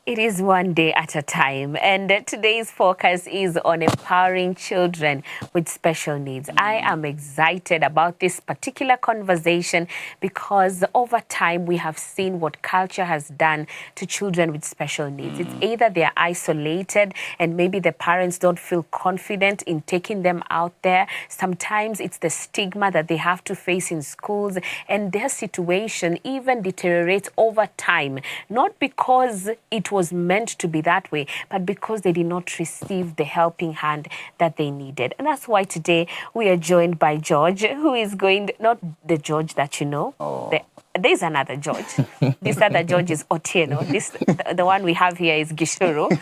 It is one day at a time, and today's focus is on empowering children with special needs. I am excited about this particular conversation because over time we have seen what culture has done to children with special needs. It's either they are isolated and maybe the parents don't feel confident in taking them out there. Sometimes it's the stigma that they have to face in schools, and their situation even deteriorates over time, not because it was meant to be that way, but because they did not receive the helping hand that they needed. And that's why today we are joined by George, who is going, not the George that you know. There's another George. This other George is Otieno. The one we have here is Gishuru,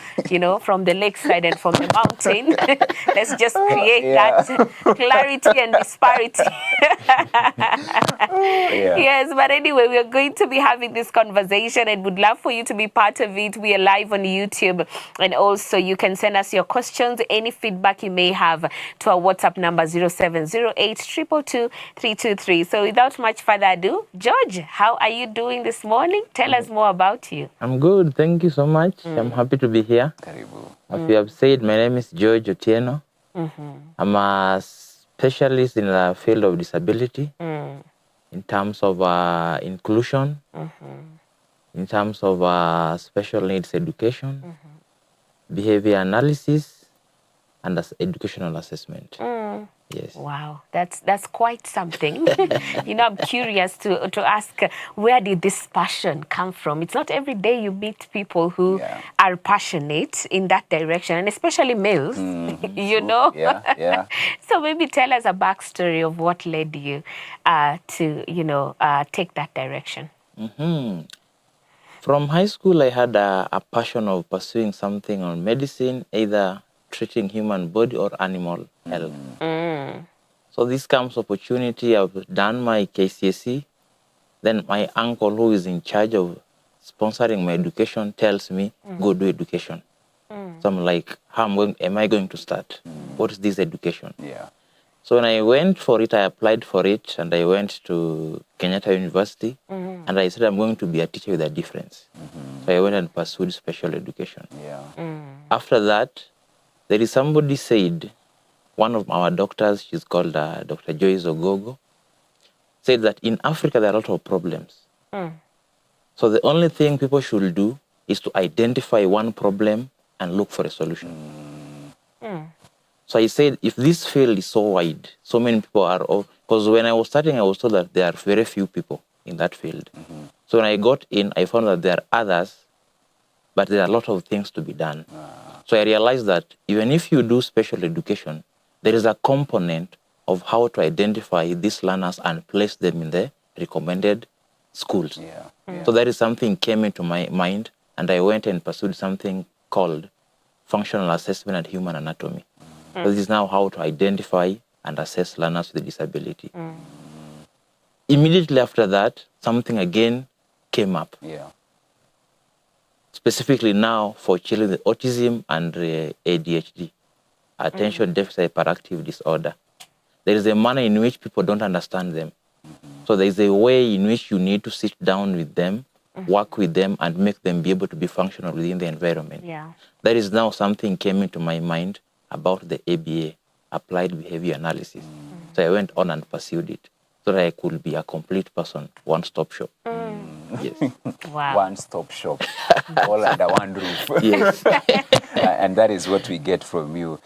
from the lakeside and from the mountain. Let's just create that clarity and disparity. Yes, but anyway, we are going to be having this conversation and would love for you to be part of it. We are live on YouTube, and also you can send us your questions, any feedback you may have to our WhatsApp number 0708 222 323. So without much further ado, George, how are you doing this morning? Tell us more about you. I'm good. Thank you so much. I'm happy to be here. As you have said, my name is George Otieno. I'm a specialist in the field of disability, in terms of inclusion, in terms of special needs education, behavior analysis, and educational assessment. Yes. Wow, that's quite something. I'm curious to ask, where did this passion come from? It's not every day you meet people who are passionate in that direction, and especially males, So maybe tell us a backstory of what led you to, take that direction. From high school, I had a passion of pursuing something on medicine, either treating human body or animal health. So this comes opportunity. I've done my KCSE. Then my uncle, who is in charge of sponsoring my education, tells me, go do education. So I'm like, am I going to start? What is this education? So when I went for it, I applied for it, and I went to Kenyatta University, and I said I'm going to be a teacher with a difference. So I went and pursued special education. After that, there is somebody said, one of our doctors, she's called Dr. Joyce Ogogo, said that in Africa there are a lot of problems. So the only thing people should do is to identify one problem and look for a solution. So I said, if this field is so wide, so many people are, because when I was starting, I was told that there are very few people in that field. So when I got in, I found that there are others, but there are a lot of things to be done. So I realized that even if you do special education, there is a component of how to identify these learners and place them in the recommended schools. So that is something came into my mind, and I went and pursued something called functional assessment and human anatomy. So this is now how to identify and assess learners with disability. Immediately after that, something again came up. Specifically now for children with autism and ADHD, attention deficit hyperactive disorder. There is a manner in which people don't understand them. So there is a way in which you need to sit down with them, work with them, and make them be able to be functional within the environment. That is now something came into my mind about the ABA, Applied Behavior Analysis. So I went on and pursued it so that I could be a complete person, one-stop shop. Yes. Wow. One-stop shop, all under one roof. Yes. And that is what we get from you,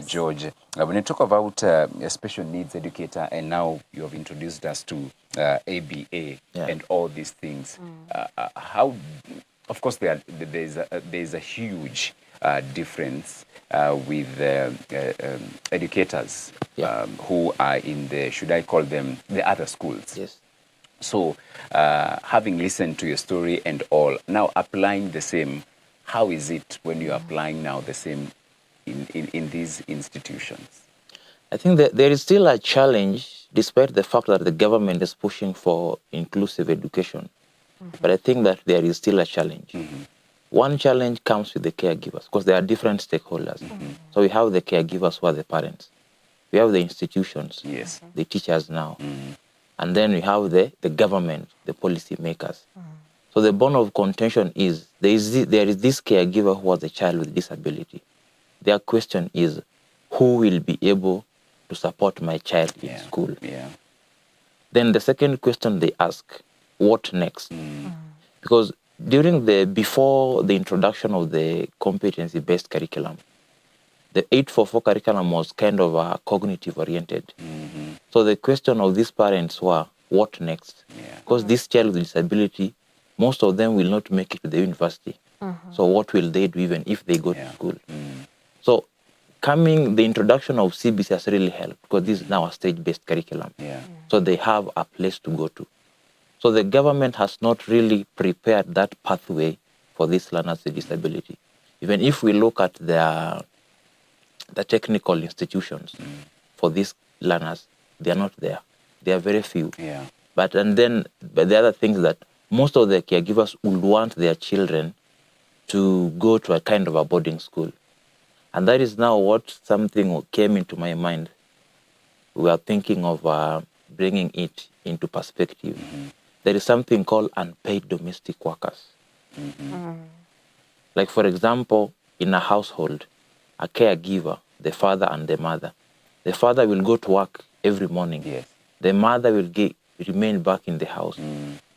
George. When you talk about a special needs educator, and now you have introduced us to ABA and all these things, how, of course, there's a huge difference with educators who are in the, should I call them, the other schools. So having listened to your story and all, now applying the same, how is it when you're applying now the same in these institutions? I think that there is still a challenge, despite the fact that the government is pushing for inclusive education. But I think that there is still a challenge. One challenge comes with the caregivers, because there are different stakeholders. So we have the caregivers who are the parents. We have the institutions, the teachers now. And then we have the government, the policy makers. So the bone of contention is there is this caregiver who has a child with disability. Their question is, who will be able to support my child in school? Then the second question they ask, what next? Because before the introduction of the competency-based curriculum, the 844 curriculum was kind of cognitive oriented. So the question of these parents were, what next? Because this child with disability, most of them will not make it to the university. So what will they do even if they go to school? So the introduction of CBC has really helped, because this is now a stage-based curriculum. So they have a place to go to. So the government has not really prepared that pathway for these learners with disability. Even if we look at the technical institutions for these learners, they are not there. They are very few. But the other things that most of the caregivers would want their children to go to a kind of a boarding school. And that is now something came into my mind. We are thinking of bringing it into perspective. There is something called unpaid domestic workers. Like, for example, in a household, a caregiver, the father and the mother. The father will go to work every morning. The mother will remain back in the house.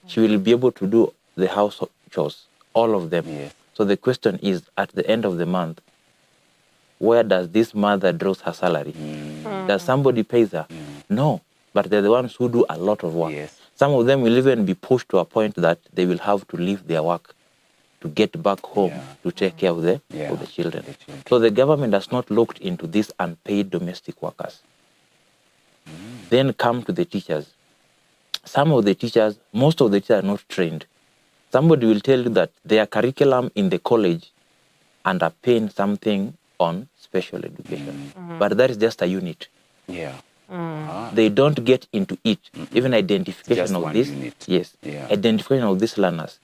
She will be able to do the house chores, all of them. So the question is, at the end of the month, where does this mother draw her salary? Does somebody pay her? No, but they're the ones who do a lot of work. Some of them will even be pushed to a point that they will have to leave their work to get back home to take care of the children. So the government has not looked into these unpaid domestic workers. Then come to the teachers. Most of the teachers are not trained. Somebody will tell you that their curriculum in the college underpin something on special education. But that is just a unit. They don't get into it. Even identification of this. Identification of these learners.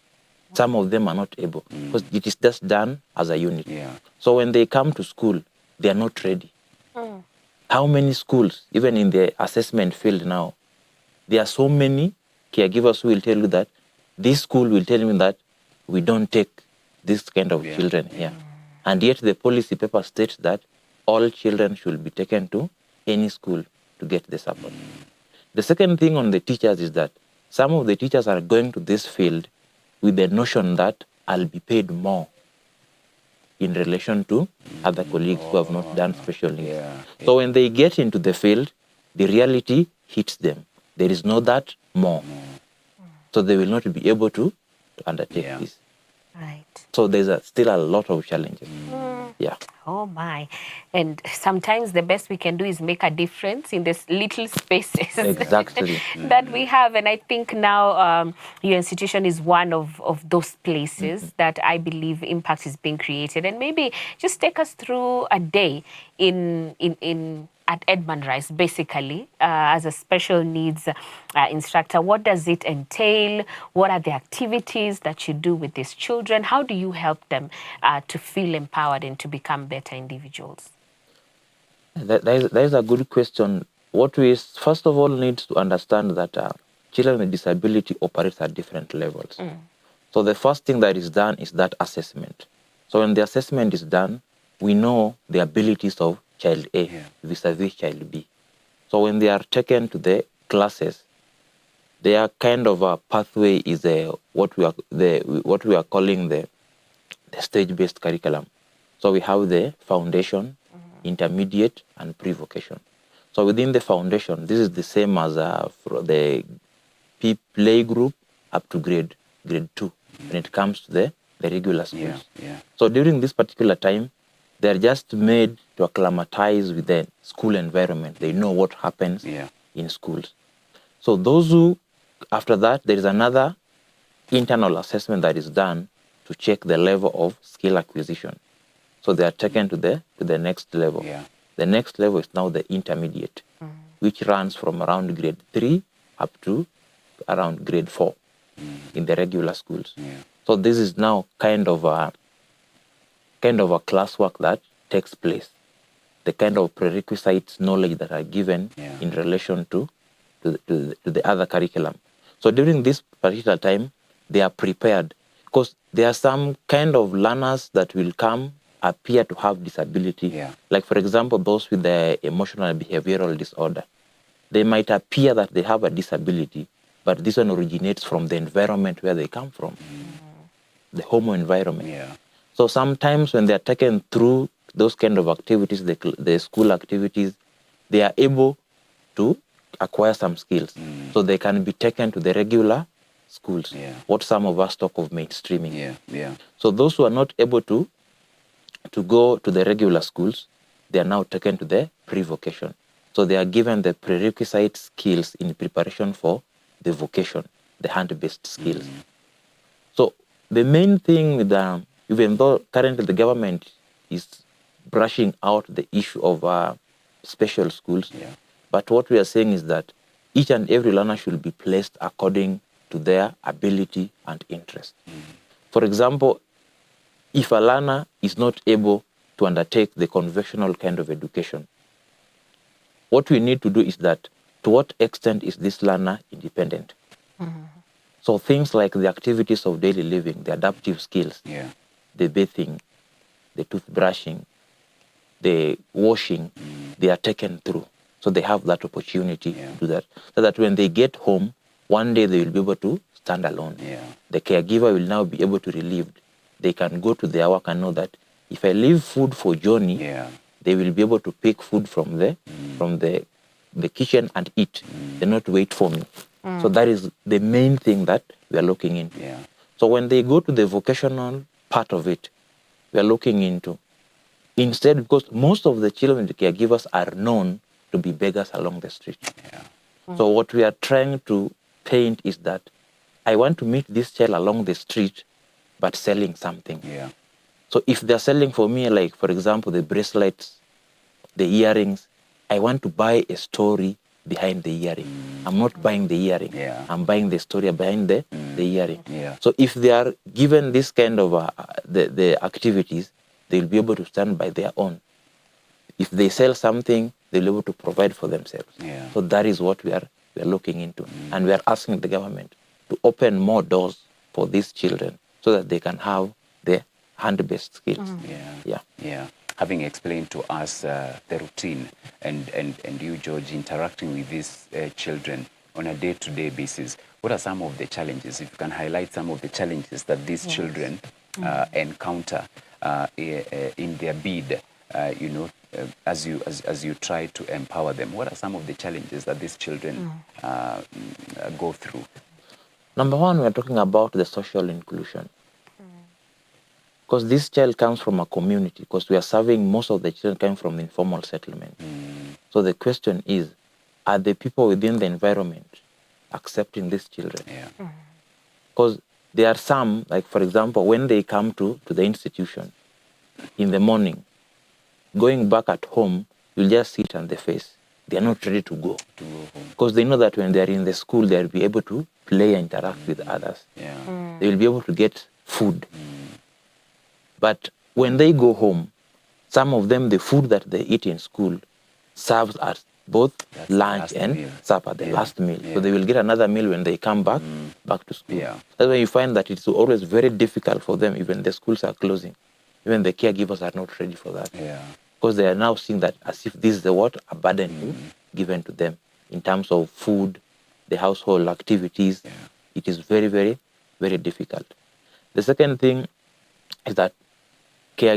Some of them are not able, because it is just done as a unit. So when they come to school, they are not ready. How many schools, even in the assessment field now, there are so many caregivers who will tell you that this school will tell me that we don't take this kind of children here. And yet the policy paper states that all children should be taken to any school to get the support. The second thing on the teachers is that some of the teachers are going to this field with the notion that I'll be paid more in relation to other colleagues who have not done special needs. So when they get into the field, the reality hits them. There is no that more. So they will not be able to undertake this. Right. So there's still a lot of challenges. Oh my. And sometimes the best we can do is make a difference in these little spaces exactly that we have. And I think now your institution is one of those places that I believe impact is being created. And maybe just take us through a day at Edmund Rice, basically, as a special needs instructor. What does it entail? What are the activities that you do with these children? How do you help them to feel empowered and to become better individuals? That is a good question. What we first of all need to understand that children with disability operate at different levels. So the first thing that is done is that assessment. So when the assessment is done, we know the abilities of child A vis-a-vis child B. So when they are taken to the classes, their kind of a pathway is what we are calling the stage-based curriculum. So we have the foundation, intermediate, and pre-vocation. So within the foundation, this is the same as for the play group up to grade 2 when it comes to the regular schools. So during this particular time, they're just made to acclimatize with the school environment. They know what happens in schools. So those who, after that, there is another internal assessment that is done to check the level of skill acquisition. So they are taken to the next level. The next level is now the intermediate, which runs from around grade 3 up to around grade 4 in the regular schools. So this is now kind of a classwork that takes place. The kind of prerequisites knowledge that are given in relation to the other curriculum. So during this particular time, they are prepared. Because there are some kind of learners that will come, appear to have disability. Yeah. Like, for example, those with the emotional and behavioral disorder. They might appear that they have a disability, but this one originates from the environment where they come from, the homo environment. Yeah. So sometimes when they're taken through those kind of activities, the school activities, they are able to acquire some skills. So they can be taken to the regular schools, what some of us talk of mainstreaming. Yeah. Yeah. So those who are not able to go to the regular schools, they are now taken to the pre-vocation. So they are given the prerequisite skills in preparation for the vocation, the hand-based skills. So the main thing with even though currently the government is brushing out the issue of special schools, but what we are saying is that each and every learner should be placed according to their ability and interest. For example, if a learner is not able to undertake the conventional kind of education, what we need to do is that, to what extent is this learner independent? So things like the activities of daily living, the adaptive skills, the bathing, the toothbrushing, the washing, they are taken through. So they have that opportunity to do that. So that when they get home, one day they will be able to stand alone. The caregiver will now be able to relieve. They can go to their work and know that if I leave food for Johnny, they will be able to pick food from the kitchen and eat. They not wait for me. So that is the main thing that we are looking into. So when they go to the vocational part of it, we are looking into, instead, because most of the children the caregivers are known to be beggars along the street. So what we are trying to paint is that I want to meet this child along the street, but selling something. So if they're selling for me, like, for example, the bracelets, the earrings, I want to buy a story behind the earring. I'm not buying the earring. I'm buying the story behind the earring. So if they are given this kind of the activities, they'll be able to stand by their own. If they sell something, they'll be able to provide for themselves. So that is what we are looking into. And we are asking the government to open more doors for these children so that they can have the hand-based skills. Having explained to us the routine and you, George, interacting with these children on a day-to-day basis, what are some of the challenges? If you can highlight some of the challenges that these children encounter in their bid, as you try to empower them, what are some of the challenges that these children go through? Number one, we're talking about the social inclusion. Because this child comes from a community, because we are serving most of the children coming from the informal settlement. So the question is, are the people within the environment accepting these children? Because there are some, like, for example, when they come to the institution in the morning, going back at home, you'll just sit on the face. They are not ready to go. Because they know that when they are in the school, they'll be able to play and interact with others. They will be able to get food. But when they go home, some of them, the food that they eat in school serves as both lunch and supper, the last meal. So they will get another meal when they come back to school. That's why you find that it's always very difficult for them, even the schools are closing. Even the caregivers are not ready for that. Because they are now seeing that as if this is a burden given to them in terms of food, the household activities. It is very, very, very difficult. The second thing is that some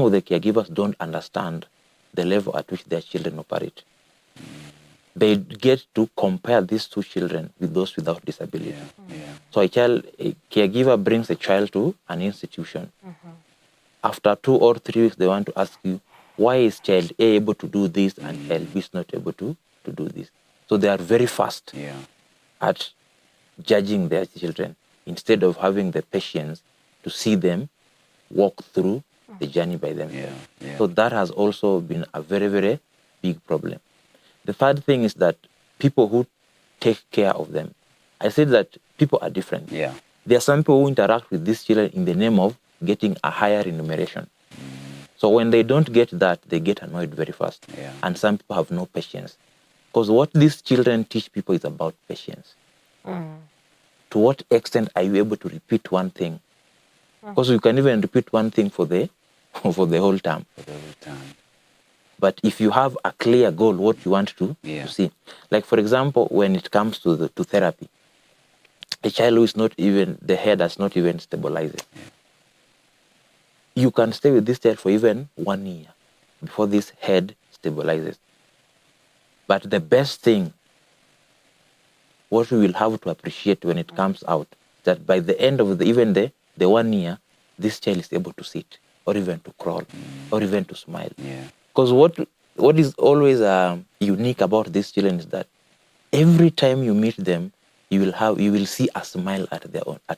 of the caregivers don't understand the level at which their children operate. They get to compare these two children with those without disability. So a caregiver brings a child to an institution. After 2 or 3 weeks, they want to ask you, why is child A able to do this and child B is not able to do this? So they are very fast at judging their children instead of having the patience to see them walk through the journey by themselves. So that has also been a very, very big problem. The third thing is that people who take care of them, I said that people are different. There are some people who interact with these children in the name of getting a higher remuneration. So when they don't get that, they get annoyed very fast. And some people have no patience. Because what these children teach people is about patience. To to what extent are you able to repeat one thing? Because you can even repeat one thing for the for the whole term. For the whole time. But if you have a clear goal, what you want to see, like for example, when it comes to therapy, a child who is not even, the head has not even stabilized. You can stay with this child for even 1 year before this head stabilizes. But the best thing, what we will have to appreciate when it comes out, that by the end of even the 1 year, this child is able to sit, or even to crawl, or even to smile. Because what is always unique about these children is that every time you meet them, you will see a smile at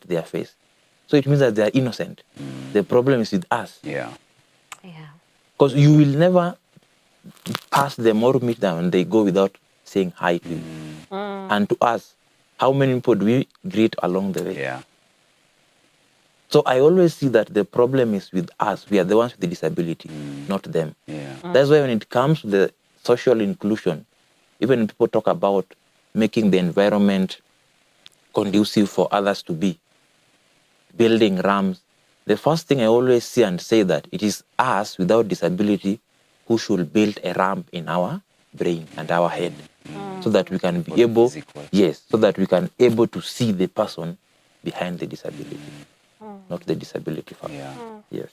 their face. So it means that they are innocent. The problem is with us. Because you will never pass them or meet them and they go without saying hi to you. And to us, how many people do we greet along the way? So I always see that the problem is with us. We are the ones with the disability, not them. That's why when it comes to the social inclusion, even when people talk about making the environment conducive for others to be, building ramps, the first thing I always see and say that it is us without disability who should build a ramp in our brain and our head, so that we can be able, so that we can able to see the person behind the disability, not the disability factor. Yes.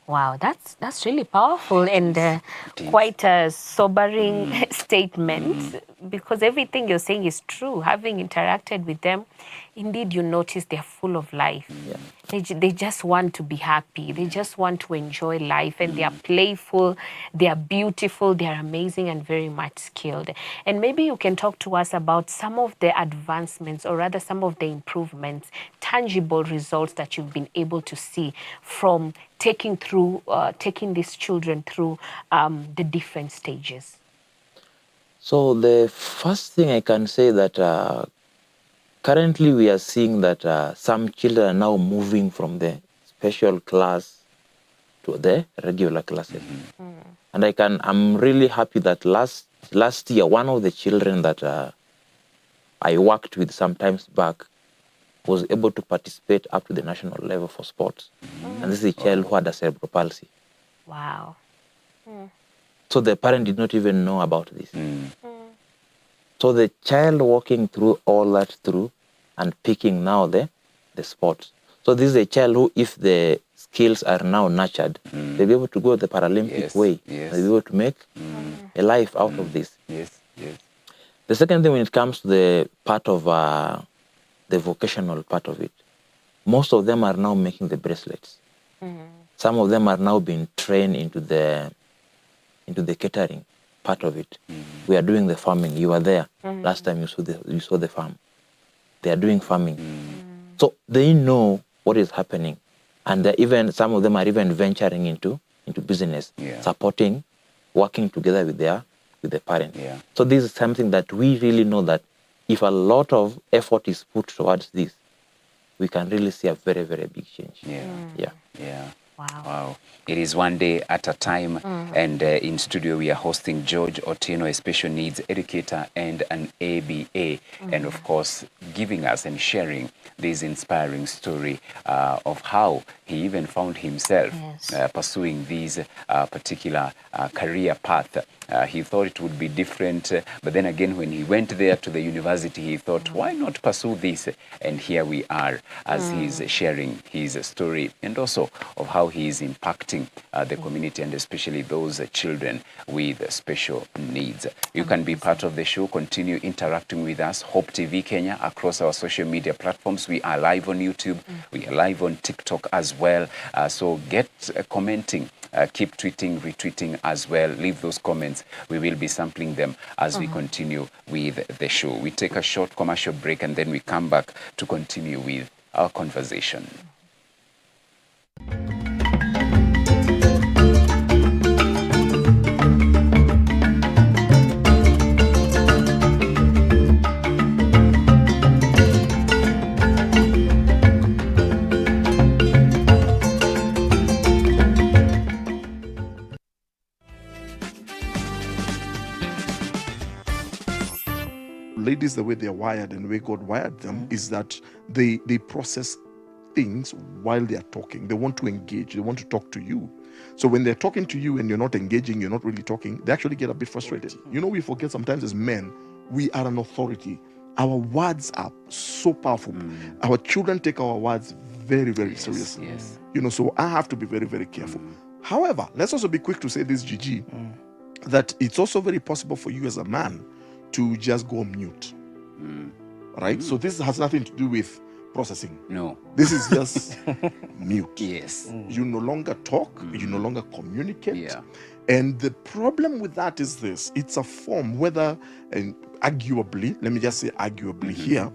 Wow, that's really powerful and quite a sobering statement, because everything you're saying is true. Having interacted with them, indeed, you notice they're full of life. They just want to be happy. They just want to enjoy life, and they are playful, they are beautiful, they are amazing, and very much skilled. And maybe you can talk to us about some of the advancements, or rather some of the improvements, tangible results that you've been able to see from taking these children through the different stages. So the first thing I can say that currently we are seeing that some children are now moving from the special class to the regular classes. And I'm really happy that last year, one of the children that I worked with sometimes back was able to participate up to the national level for sports. And this is a child who had a cerebral palsy. Wow. So the parent did not even know about this. So the child walking through all that through and picking now the sports. So this is a child who, if the skills are now nurtured, they'll be able to go the Paralympic way. They'll be able to make a life out of this. The second thing, when it comes to the part of the vocational part of it, most of them are now making the bracelets. Some of them are now being trained into the catering part of it. We are doing the farming. You were there last time. You saw the farm. They are doing farming, so they know what is happening, and even some of them are even venturing into business, supporting, working together with the parents. So this is something that we really know that if a lot of effort is put towards this, we can really see a very, very big change. Wow. It is one day at a time. And in studio, we are hosting George Otieno, a special needs educator and an ABA. And of course, giving us and sharing this inspiring story of how he even found himself pursuing this particular career path. He thought it would be different, but then again, when he went there to the university, he thought, why not pursue this? And here we are, as he's sharing his story, and also of how he is impacting the community, and especially those children with special needs. You can be part of the show, continue interacting with us, Hope TV Kenya, across our social media platforms. We are live on YouTube, we are live on TikTok as well. So get commenting. Keep tweeting, retweeting as well. Leave those comments. We will be sampling them as we continue with the show. We take a short commercial break and then we come back to continue with our conversation. ladies, the way they're wired and the way God wired them is that they process things while they are talking. They want to engage. They want to talk to you. So when they're talking to you and you're not engaging, you're not really talking, they actually get a bit frustrated. You know, we forget sometimes as men, we are an authority. Our words are so powerful. Our children take our words very, very seriously. Yes. You know, so I have to be very, very careful. However, let's also be quick to say this, Gigi, that it's also very possible for you as a man to just go mute. Right? So this has nothing to do with processing. No. This is just mute. Yes. You no longer talk, you no longer communicate. Yeah. And the problem with that is this: it's a form, whether, and arguably, let me just say arguably here,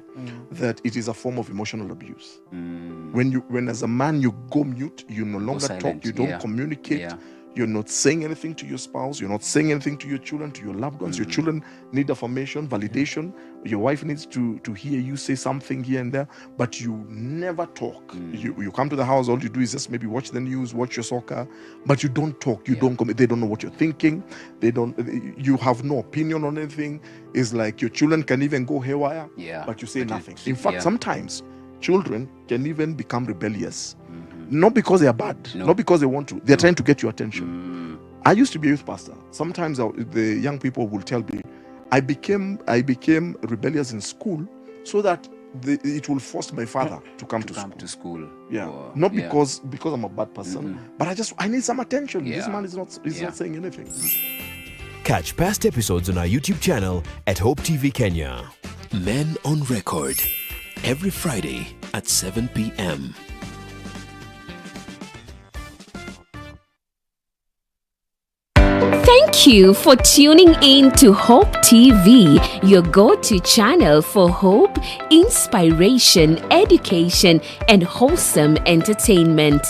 that it is a form of emotional abuse. When as a man you go mute, you no longer talk, you don't communicate. You're not saying anything to your spouse. You're not saying anything to your children, to your loved ones. Your children need affirmation, validation. Your wife needs to hear you say something here and there, but you never talk. You come to the house, all you do is just maybe watch the news, watch your soccer, but you don't talk. You don't comment. They don't know what you're thinking. You have no opinion on anything. It's like your children can even go haywire, but you say nothing. In fact, sometimes children can even become rebellious. Not because they are bad, not because they want to. They're trying to get your attention. I used to be a youth pastor. Sometimes the young people will tell me, I became rebellious in school so that it will force my father to come to school. Yeah, not because I'm a bad person, but I need some attention. This man is not saying anything. Catch past episodes on our YouTube channel at Hope TV Kenya. Men on Record, every Friday at 7 p.m. Thank you for tuning in to Hope TV, your go-to channel for hope, inspiration, education, and wholesome entertainment.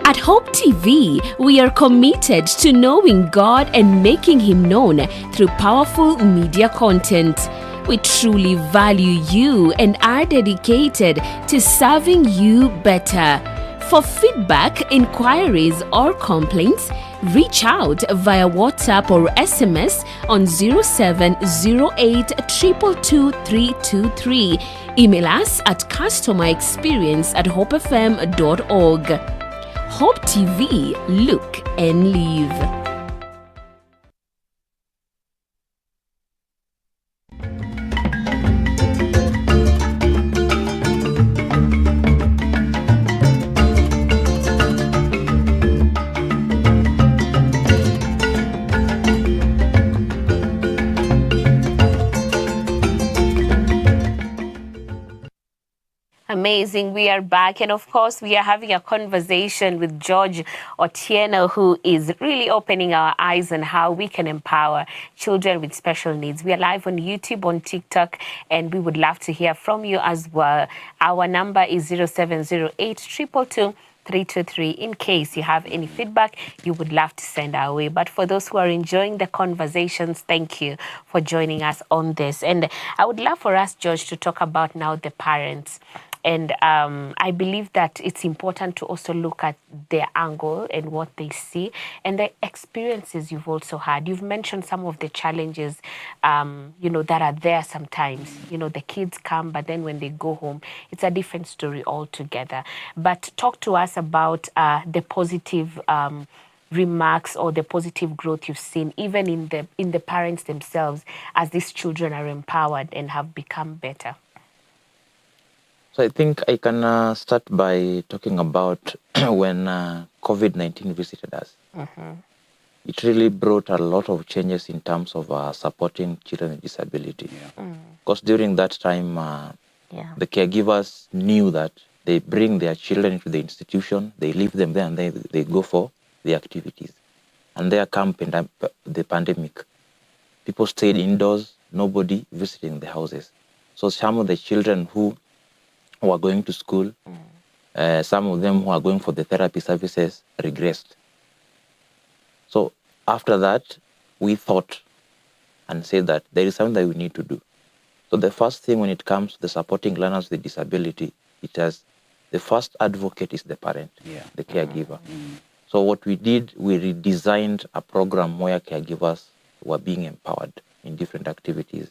At Hope TV, we are committed to knowing God and making Him known through powerful media content. We truly value you and are dedicated to serving you better. For feedback, inquiries, or complaints, reach out via WhatsApp or SMS on 0708 222 323. Email us at customerexperience@hopefm.org. Hope TV, look and live. Amazing. We are back. And of course, we are having a conversation with George Otieno, who is really opening our eyes on how we can empower children with special needs. We are live on YouTube, on TikTok, and we would love to hear from you as well. Our number is 0708 222 323 in case you have any feedback you would love to send our way. But for those who are enjoying the conversations, thank you for joining us on this. And I would love for us, George, to talk about now the parents. And I believe that it's important to also look at their angle and what they see and the experiences you've also had. You've mentioned some of the challenges, that are there sometimes. The kids come, but then when they go home, it's a different story altogether. But talk to us about the positive remarks or the positive growth you've seen, even in the parents themselves, as these children are empowered and have become better. So I think I can start by talking about when COVID-19 visited us. It really brought a lot of changes in terms of supporting children with disability. Because during that time, the caregivers knew that they bring their children into the institution, they leave them there, and they go for the activities. And there came the pandemic. People stayed indoors, nobody visiting the houses. So some of the children who are going to school, some of them who are going for the therapy services regressed. So after that, we thought and said that there is something that we need to do. So the first thing when it comes to the supporting learners with disability, the first advocate is the parent, the caregiver. So what we did, we redesigned a program where caregivers were being empowered in different activities.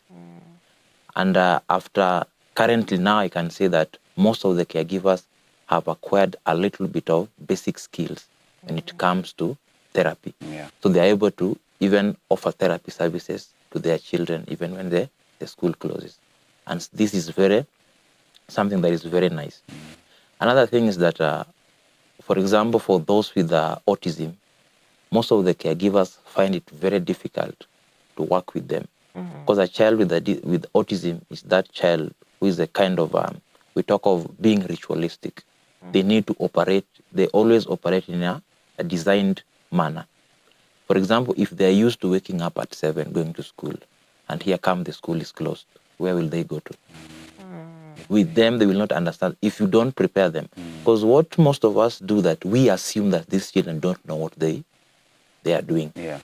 And after currently now, I can say that most of the caregivers have acquired a little bit of basic skills when it comes to therapy. Yeah. So they are able to even offer therapy services to their children even when the school closes. And this is something that is very nice. Another thing is that, for example, for those with autism, most of the caregivers find it very difficult to work with them. Because a child with autism is that child who is a kind of, we talk of being ritualistic. They need to operate, they always operate in a designed manner. For example, if they're used to waking up at 7, going to school, and here come the school is closed, where will they go to? With them, they will not understand if you don't prepare them. Because what most of us do, that we assume that these children don't know what they are doing. Yeah.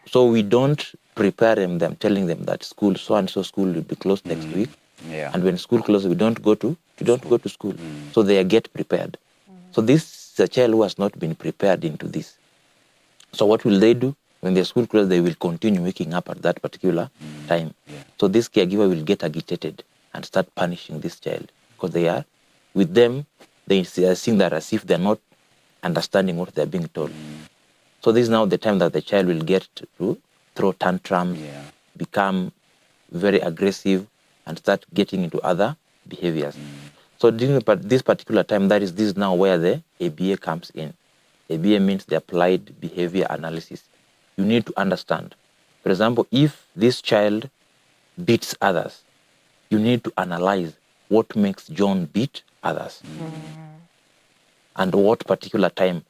So we don't prepare them, telling them that school, so and so school will be closed next week. Yeah. And when school closes, we don't go to school. So they get prepared. So this is a child who has not been prepared into this. So what will they do? When the school closes, they will continue waking up at that particular time. Yeah. So this caregiver will get agitated and start punishing this child, because they are, with them, they are seeing that as if they're not understanding what they're being told. So this is now the time that the child will get to throw tantrums, become very aggressive, and start getting into other behaviors. So during this particular time, this is now where the ABA comes in. ABA means the applied behavior analysis. You need to understand. For example, if this child beats others, you need to analyze what makes John beat others. And what particular time,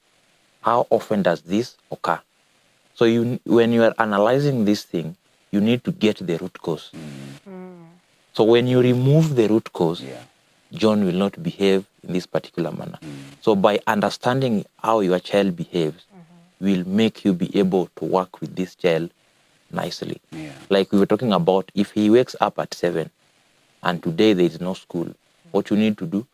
how often does this occur? So when you are analyzing this thing, you need to get the root cause. So when you remove the root cause, John will not behave in this particular manner. So by understanding how your child behaves, will make you be able to work with this child nicely. Like we were talking about, if he wakes up at 7 and today there is no school, what you need to do,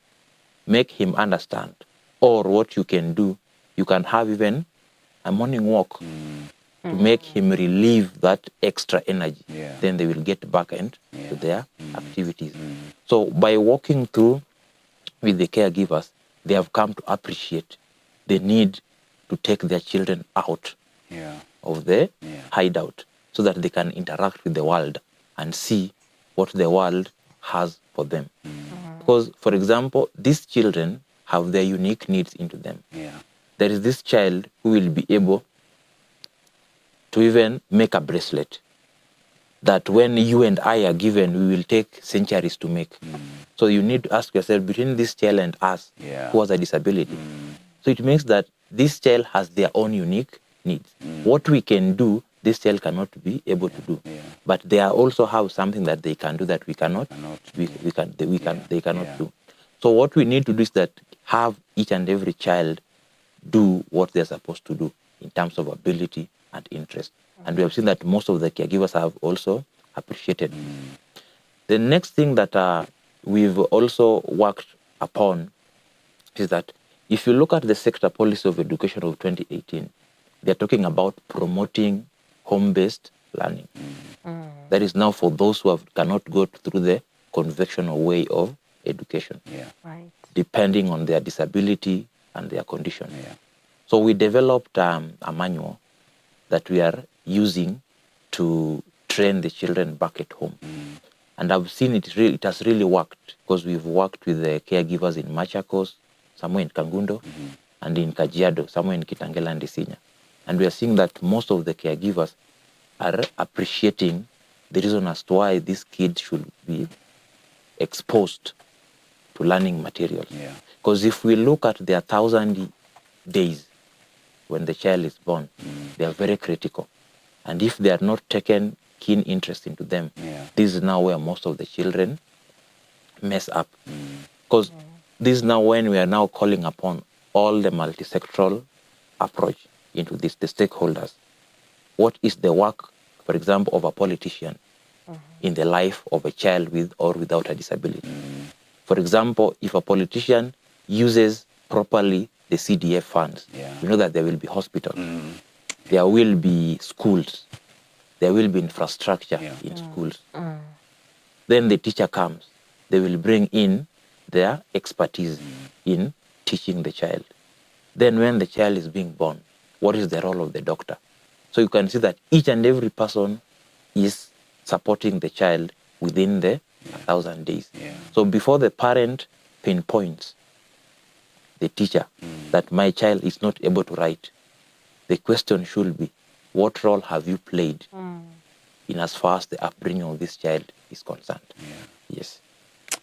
make him understand. Or what you can do, you can have even a morning walk to make him relieve that extra energy. Then they will get back into their activities. So by walking through with the caregivers, they have come to appreciate the need to take their children out of the hideout, so that they can interact with the world and see what the world has for them. Because, for example, these children have their unique needs into them. There is this child who will be able to even make a bracelet that when you and I are given, we will take centuries to make. So you need to ask yourself, between this child and us, who has a disability? So it means that this child has their own unique needs. What we can do, this child cannot be able to do. But they also have something that they can do that we cannot. They cannot do. So what we need to do is that have each and every child do what they're supposed to do in terms of ability and interest. And we have seen that most of the caregivers have also appreciated. The next thing that we've also worked upon is that if you look at the sector policy of education of 2018, they're talking about promoting home-based learning. That is now for those who cannot go through the conventional way of education, depending on their disability and their condition. So we developed a manual that we are using to train the children back at home. And I've seen it has really worked, because we've worked with the caregivers in Machakos, somewhere in Kangundo, and in Kajiado, somewhere in Kitangela and Isinya. And we are seeing that most of the caregivers are appreciating the reason as to why these kids should be exposed to learning materials. Because if we look at their 1,000 days when the child is born, they are very critical. And if they are not taken keen interest into them, this is now where most of the children mess up. Because this is now when we are now calling upon all the multi-sectoral approach into this, the stakeholders. What is the work, for example, of a politician in the life of a child with or without a disability? For example, if a politician uses properly the CDF funds, we know that there will be hospitals, there will be schools, there will be infrastructure in schools. Then the teacher comes. They will bring in their expertise in teaching the child. Then when the child is being born, what is the role of the doctor? So you can see that each and every person is supporting the child within the 1,000 days. Yeah. So before the parent pinpoints the teacher that my child is not able to write, the question should be, what role have you played in as far as the upbringing of this child is concerned? Yeah. Yes.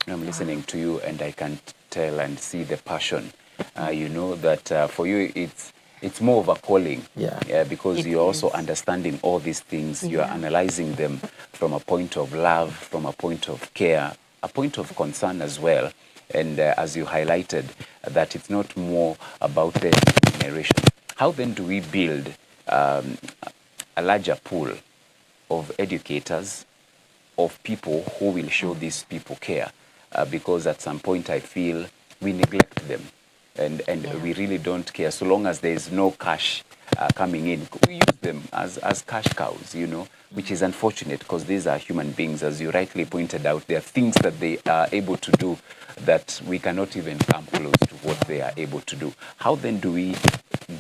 I'm listening to you and I can tell and see the passion. You know that for you it's more of a calling. Yeah. Because you're also understanding all these things. You're analyzing them from a point of love, from a point of care, a point of concern as well. And as you highlighted, that it's not more about the generation. How then do we build a larger pool of educators, of people who will show these people care? Because at some point I feel we neglect them and we really don't care. So long as there is no cash coming in, we use them as cash cows, you know, which is unfortunate because these are human beings. As you rightly pointed out, there are things that they are able to do that we cannot even come close to what they are able to do. How then do we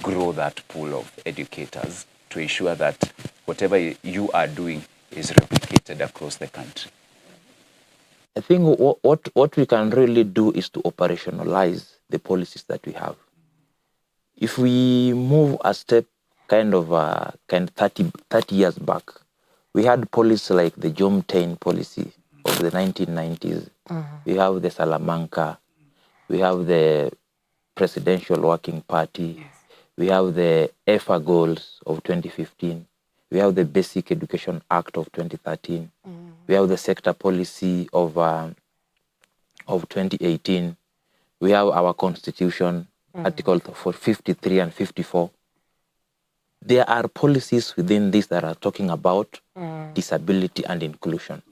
grow that pool of educators to ensure that whatever you are doing is replicated across the country? I think what we can really do is to operationalize the policies that we have. If we move a step kind of 30 years back, we had policies like the Jomtain policy of the 1990s. We have the Salamanca. We have the Presidential Working Party. We have the EFA goals of 2015. We have the Basic Education Act of 2013. We have the sector policy of 2018. We have our constitution, Article 53 and 54. There are policies within this that are talking about disability and inclusion.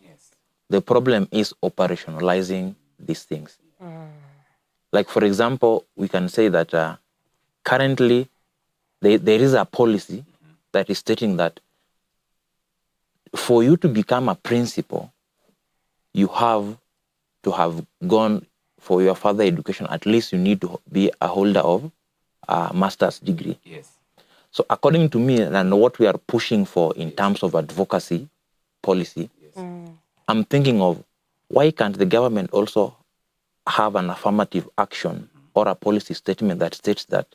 The problem is operationalizing these things. Like, for example, we can say that currently there is a policy that is stating that for you to become a principal, you have to have gone for your further education. At least you need to be a holder of a master's degree. Yes. So according to me, and what we are pushing for in terms of advocacy policy, I'm thinking of why can't the government also have an affirmative action or a policy statement that states that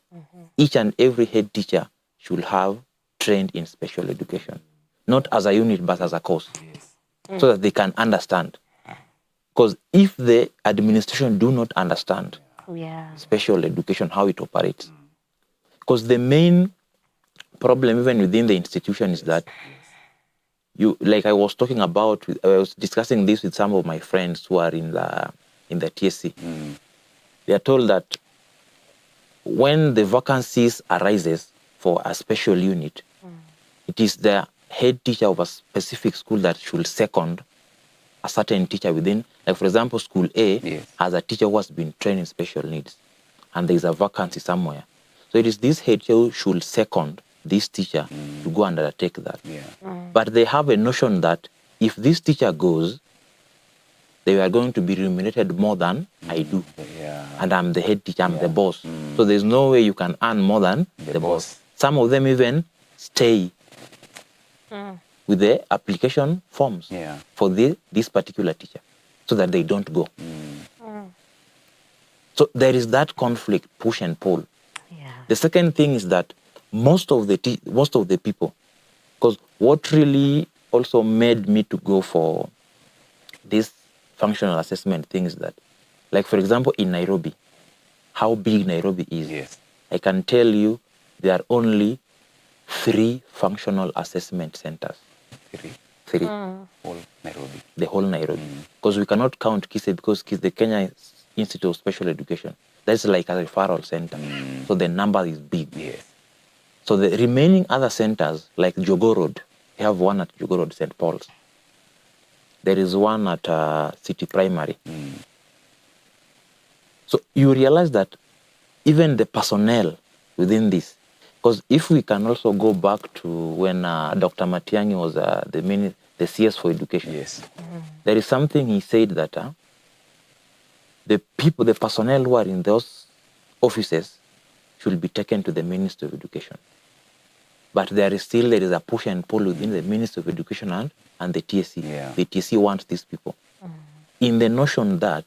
each and every head teacher should have trained in special education, not as a unit but as a course, so that they can understand. Because if the administration do not understand special education, how it operates, because the main problem even within the institution is that like I was talking about, I was discussing this with some of my friends who are in the TSC. They are told that when the vacancies arises for a special unit, it is the head teacher of a specific school that should second a certain teacher within. Like, for example, school A has a teacher who has been trained in special needs, and there is a vacancy somewhere. So it is this head teacher who should second this teacher to go and undertake that. But they have a notion that if this teacher goes, they are going to be remunerated more than I do. And I'm the head teacher, I'm the boss. So there's no way you can earn more than the boss. Some of them even stay with the application forms for this particular teacher so that they don't go. So there is that conflict, push and pull. The second thing is that most of the people, because what really also made me to go for this functional assessment thing is that, like, for example, in Nairobi, how big Nairobi is, I can tell you there are only 3 functional assessment centers. 3. Whole Nairobi. The whole Nairobi. Because we cannot count KISE because the Kenya Institute of Special Education, that's like a referral center. So the number is big. So the remaining other centers, like Jogoo Road, we have one at Jogoo Road, St. Paul's. There is one at City Primary. So you realize that even the personnel within this, because if we can also go back to when Dr. Matiang'i was the CS for education, there is something he said that the personnel who are in those offices should be taken to the Ministry of Education. But there is a push and pull within the Ministry of Education and the TSC. Yeah. The TSC wants these people. In the notion that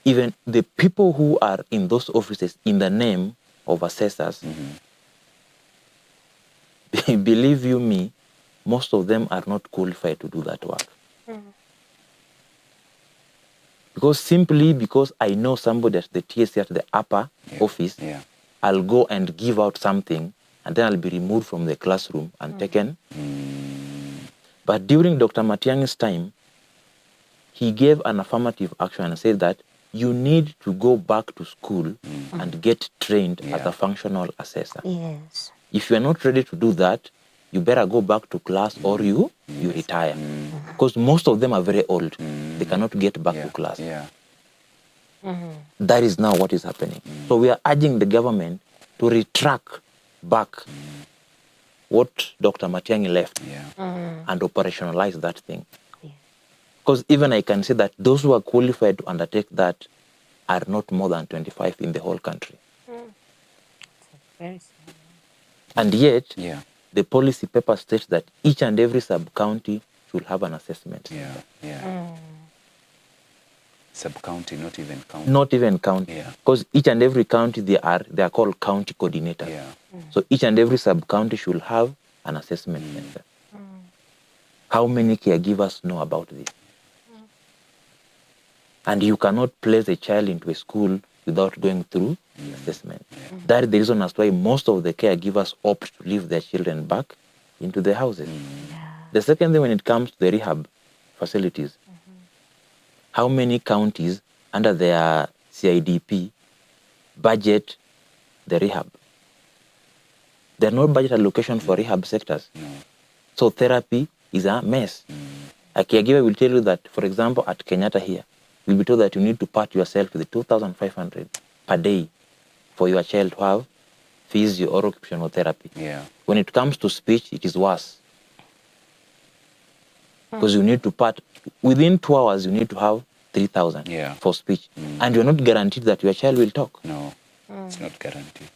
even the people who are in those offices in the name of assessors, believe you me, most of them are not qualified to do that work. Because I know somebody at the TSC at the upper office, I'll go and give out something, and then I'll be removed from the classroom and taken. But during Dr. Matiang's time, he gave an affirmative action and said that you need to go back to school and get trained as a functional assessor. Yes. If you're not ready to do that, you better go back to class or you retire. Because most of them are very old. They cannot get back to class. That is now what is happening. So we are urging the government to retract back what Dr. Matiang'i left and operationalize that thing. Because even I can say that those who are qualified to undertake that are not more than 25 in the whole country. Very And yet, the policy paper states that each and every sub-county should have an assessment. Sub-county, not even county. Not even county. Because each and every county, they are called county coordinators. So each and every sub-county should have an assessment center. How many caregivers know about this? And you cannot place a child into a school without going through assessment. That is the reason as why most of the caregivers opt to leave their children back into their houses. The second thing, when it comes to the rehab facilities, how many counties under their CIDP budget the rehab? There are no budget allocation for rehab sectors. So therapy is a mess. A caregiver will tell you that, for example, at Kenyatta here, you'll be told that you need to part yourself with 2,500 per day for your child to have physio or occupational therapy. When it comes to speech, it is worse. Because you need to part, within 2 hours, you need to have 3,000 for speech. And you're not guaranteed that your child will talk. No, it's not guaranteed.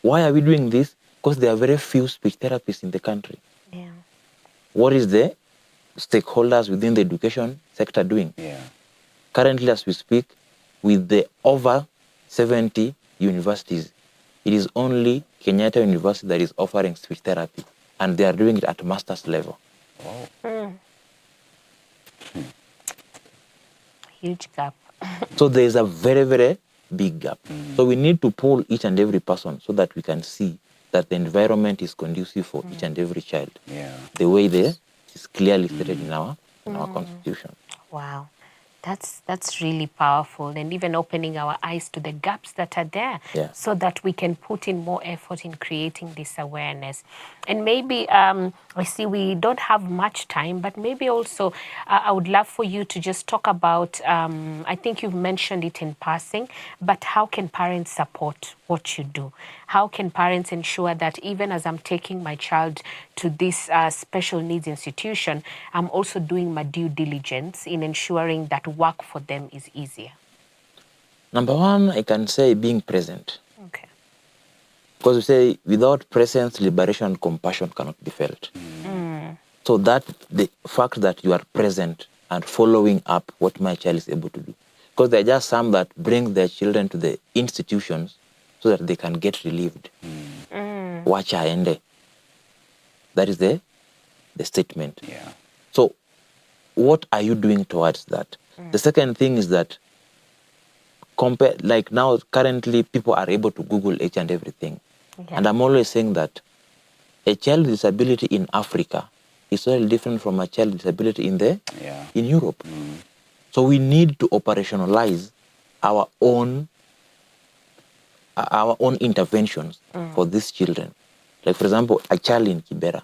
Why are we doing this? Because there are very few speech therapists in the country. What is the stakeholders within the education sector doing? Currently, as we speak, with the over 70 universities, it is only Kenyatta University that is offering speech therapy, and they are doing it at master's level. huge gap. So there is a very, very big gap. So we need to poll each and every person so that we can see that the environment is conducive for each and every child. The way there is clearly stated in our constitution. Wow. That's really powerful, and even opening our eyes to the gaps that are there so that we can put in more effort in creating this awareness. And maybe, I see we don't have much time, but maybe also I would love for you to just talk about, I think you've mentioned it in passing, but how can parents support what you do? How can parents ensure that even as I'm taking my child to this special needs institution, I'm also doing my due diligence in ensuring that work for them is easier? Number one, I can say being present. Okay. Because we say without presence, liberation, compassion cannot be felt. So that the fact that you are present and following up what my child is able to do. Because there are just some that bring their children to the institutions so that they can get relieved. Watch aende. That is the statement. So what are you doing towards that? The second thing is that like now, currently, people are able to Google each and everything. And I'm always saying that a child with disability in Africa is totally different from a child with disability in Europe. So we need to operationalize our own interventions for these children. Like, for example, a child in Kibera,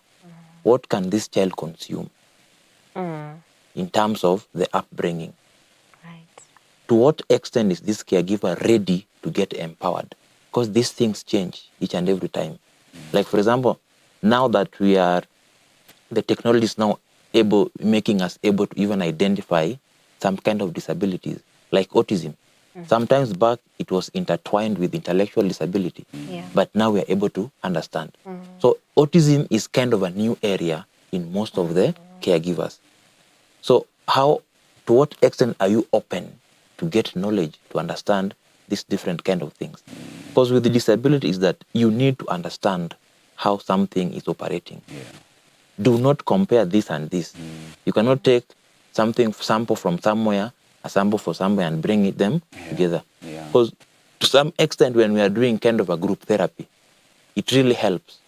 what can this child consume in terms of the upbringing? To what extent is this caregiver ready to get empowered? Because these things change each and every time. Like, for example, now that the technology is now making us able to even identify some kind of disabilities, like autism. Sometimes back it was intertwined with intellectual disability, but now we are able to understand. So autism is kind of a new area in most of the caregivers. So to what extent are you open to get knowledge to understand these different kind of things? Because with the disability is that you need to understand how something is operating. Do not compare this and this. You cannot take sample from somewhere, a sample for somewhere, and bring them together. Because to some extent, when we are doing kind of a group therapy, it really helps.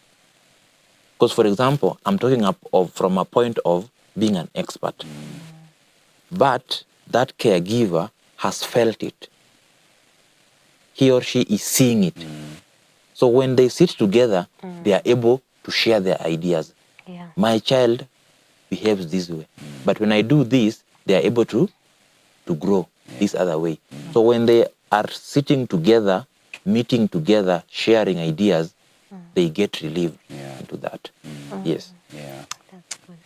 Because, for example, I'm talking from a point of being an expert. But that caregiver has felt it. He or she is seeing it. So when they sit together, they are able to share their ideas. My child behaves this way. But when I do this, they are able to grow this other way. So when they are sitting together, meeting together, sharing ideas, they get relieved into that. Yes. Yeah. That's good.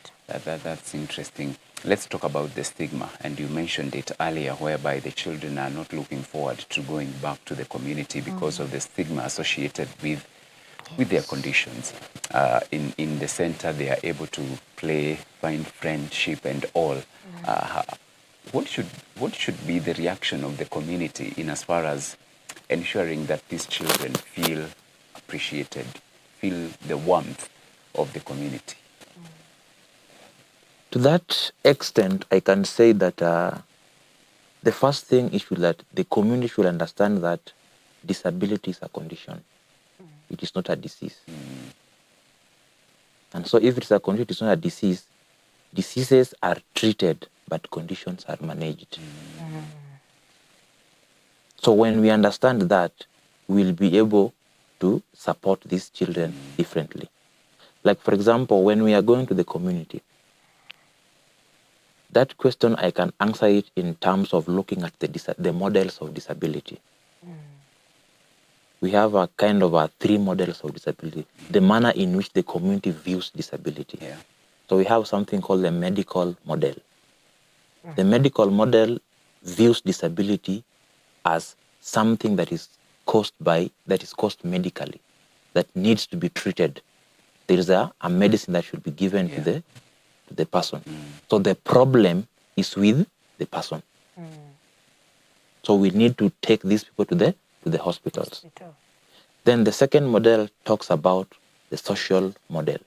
That's interesting. Let's talk about the stigma. And you mentioned it earlier, whereby the children are not looking forward to going back to the community because of the stigma associated with their conditions. In the center, they are able to play, find friendship and all. What should be the reaction of the community in as far as ensuring that these children feel appreciated, feel the warmth of the community? To that extent, I can say that the first thing is that the community should understand that disability is a condition. It is not a disease. And so if it's a condition, it's not a disease. Diseases are treated, but conditions are managed. So when we understand that, we'll be able to support these children differently. Like, for example, when we are going to the community, that question, I can answer it in terms of looking at the models of disability. We have a kind of 3 models of disability, the manner in which the community views disability. So we have something called the medical model. The medical model views disability as something that is caused medically, that needs to be treated. There is a medicine that should be given to the person. So the problem is with the person. So we need to take these people to the hospitals. Then the second model talks about the social model.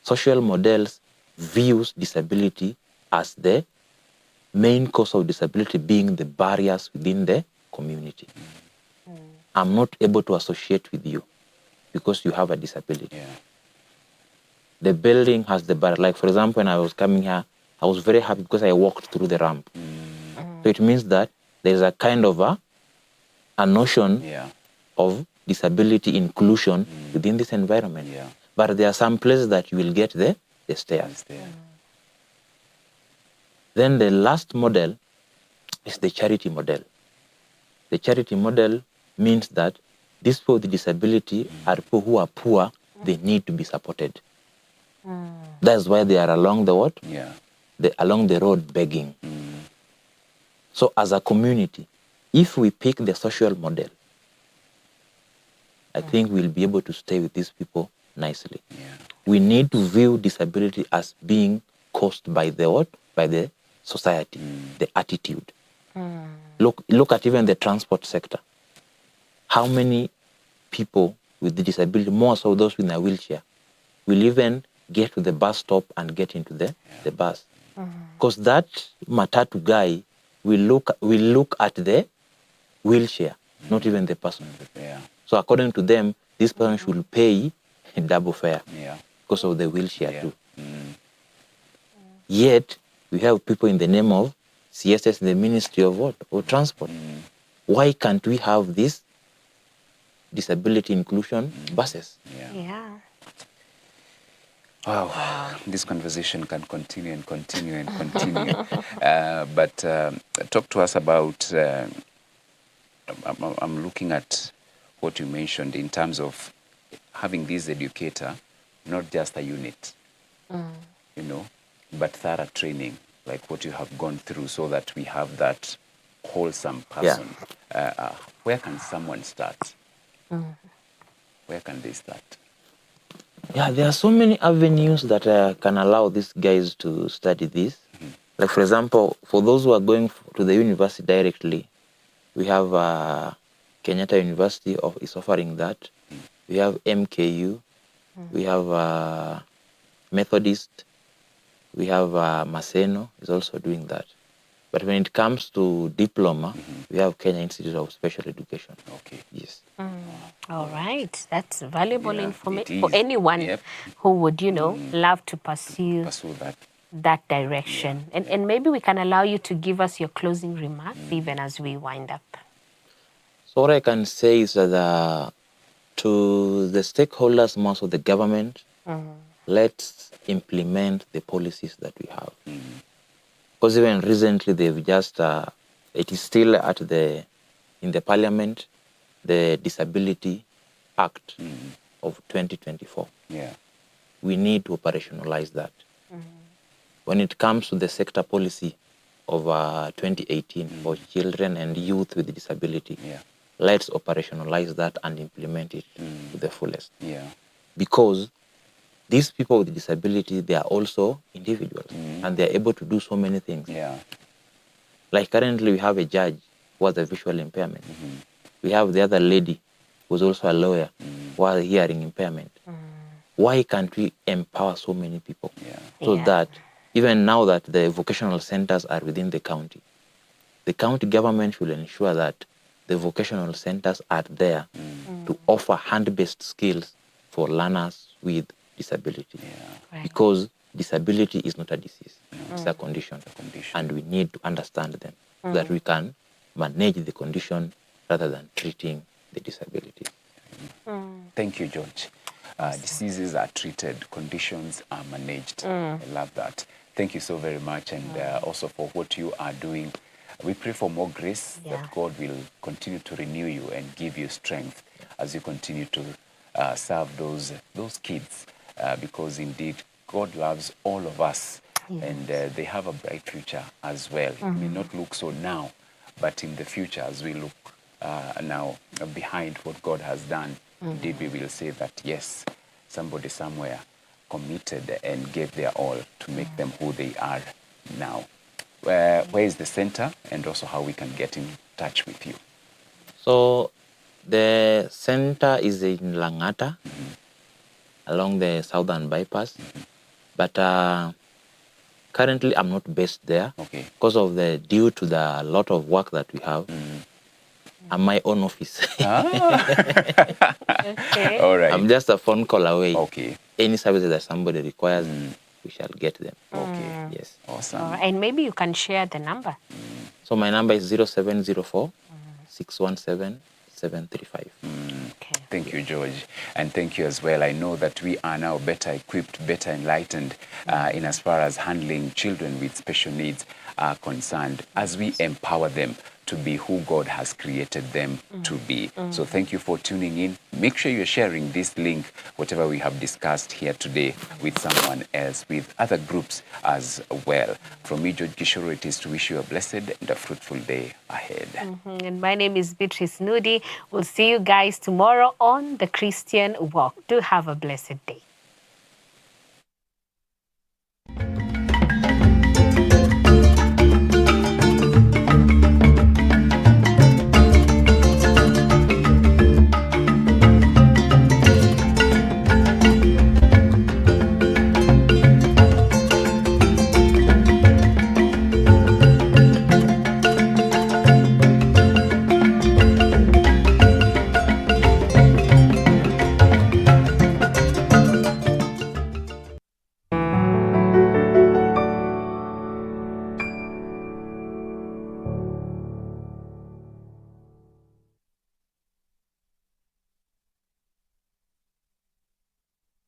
Social models views disability as the main cause of disability being the barriers within the community. I'm not able to associate with you because you have a disability. The building has the barrier. Like, for example, when I was coming here, I was very happy because I walked through the ramp. So it means that there's a kind of a notion of disability inclusion within this environment. But there are some places that you will get the stairs. Then the last model is the charity model. The charity model means that these people with disability are people who are poor, they need to be supported. That's why they are along the what? Along the road begging. So as a community, if we pick the social model, I think we'll be able to stay with these people nicely. We need to view disability as being caused by the what? By the society, the attitude. Look at even the transport sector. How many people with the disability, more so those in a wheelchair, will even get to the bus stop and get into the bus? Because that matatu guy will look at the wheelchair, not even the person. So according to them, this person should pay double fare because of the wheelchair too. Yet we have people in the name of CSS, the Ministry of what? Of Transport. Why can't we have this disability inclusion buses? Wow, this conversation can continue and continue and continue. But talk to us about, I'm looking at what you mentioned in terms of having this educator, not just a unit, but thorough training, like what you have gone through, so that we have that wholesome person. Where can someone start? Where can they start? Yeah, there are so many avenues that can allow these guys to study this. Like, for example, for those who are going to the university directly, we have Kenyatta University is offering that. We have MKU. We have Methodist. We have Maseno is also doing that. But when it comes to diploma, we have Kenya Institute of Special Education. Okay. Yes. All right. That's valuable Yeah, information it for is. anyone Yep. who would, love to pursue that. that direction. And maybe we can allow you to give us your closing remarks even as we wind up. So what I can say is that to the stakeholders, most of the government, let's implement the policies that we have. Because even recently they've just, it is still in the parliament, the Disability Act of 2024. Yeah. We need to operationalize that. When it comes to the sector policy of 2018 for children and youth with disability, let's operationalize that and implement it to the fullest. Yeah. Because these people with disability, they are also individuals and they are able to do so many things. Yeah. Like currently we have a judge who has a visual impairment. We have the other lady who's also a lawyer who has a hearing impairment. Why can't we empower so many people so that even now that the vocational centers are within the county government should ensure that the vocational centers are there to offer hand-based skills for learners with disability. Because disability is not a disease, it's a condition. And we need to understand them so that we can manage the condition rather than treating the disability. Thank you, George. Diseases are treated, conditions are managed. I love that. Thank you so very much, and also for what you are doing. We pray for more grace, that God will continue to renew you and give you strength as you continue to serve those kids, because indeed God loves all of us, and they have a bright future as well. It may not look so now, but in the future, as we look now behind what God has done, indeed we will say that yes, somebody somewhere committed and gave their all to make them who they are now. Where is the center, and also how we can get in touch with you? So the center is in Langata, along the Southern Bypass, but currently I'm not based there because of due to the lot of work that we have. I'm my own office. Okay. All right. I'm just a phone call away. Okay. Any services that somebody requires, we shall get them. Okay. Yes. Awesome. And maybe you can share the number. So my number is 0704 617 735. Okay. Thank you, George. And thank you as well. I know that we are now better equipped, better enlightened in as far as handling children with special needs are concerned, as we empower them to be who God has created them to be. So thank you for tuning in. Make sure you're sharing this link, whatever we have discussed here today, with someone else, with other groups as well. From me, George Kishoro, it is to wish you a blessed and a fruitful day ahead. And my name is Beatrice Nudi. We'll see you guys tomorrow on The Christian Walk. Do have a blessed day.